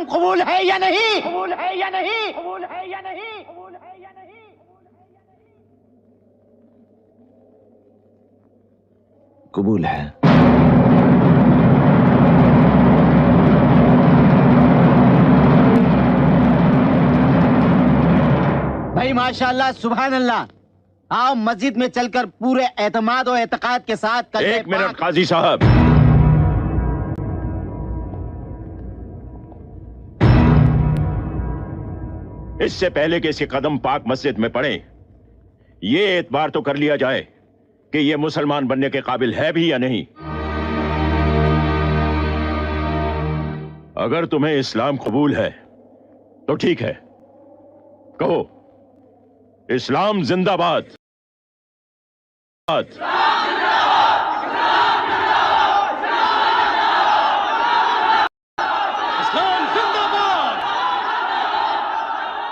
कबूल है या नहीं? कबूल है या नहीं? कबूल है या नहीं? कबूल है या नहीं? कबूल है। भाई माशाल्लाह, सुभान अल्लाह। आओ मस्जिद में चलकर पूरे एतमाद और एतकाद के साथ एक मिनट काजी साहब, इससे पहले कि इसके कदम पाक मस्जिद में पड़े, ये एतबार तो कर लिया जाए कि ये मुसलमान बनने के काबिल है भी या नहीं। अगर तुम्हें इस्लाम कबूल है तो ठीक है, कहो इस्लाम जिंदाबाद।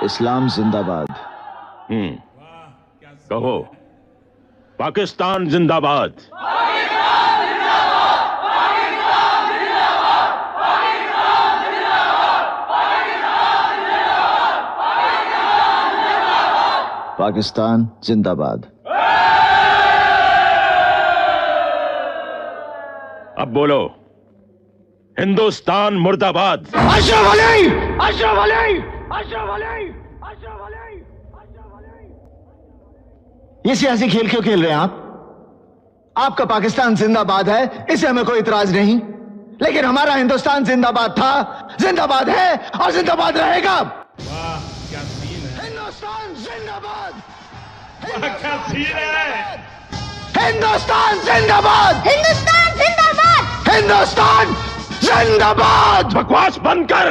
इस्लाम जिंदाबाद। कहो पाकिस्तान जिंदाबाद। पाकिस्तान जिंदाबाद। अब बोलो हिंदुस्तान मुर्दाबाद। अशरफ अली, अशरफ अली, अशरफ अली, अशरफ अली, अशरफ अली। ये सियासी खेल क्यों खेल रहे हैं आप? आपका पाकिस्तान जिंदाबाद है, इसे हमें कोई इतराज नहीं, लेकिन हमारा हिंदुस्तान जिंदाबाद था, जिंदाबाद है और जिंदाबाद रहेगा। वाह क्या सीन है, हिंदुस्तान जिंदाबाद। क्या सीन है। हिंदुस्तान जिंदाबाद। हिंदुस्तान जिंदाबाद। हिंदुस्तान जिंदाबाद। बकवास बंद कर।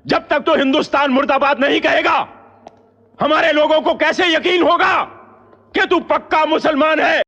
जब तक तो हिंदुस्तान मुर्दाबाद नहीं कहेगा, हमारे लोगों को कैसे यकीन होगा कि तू पक्का मुसलमान है।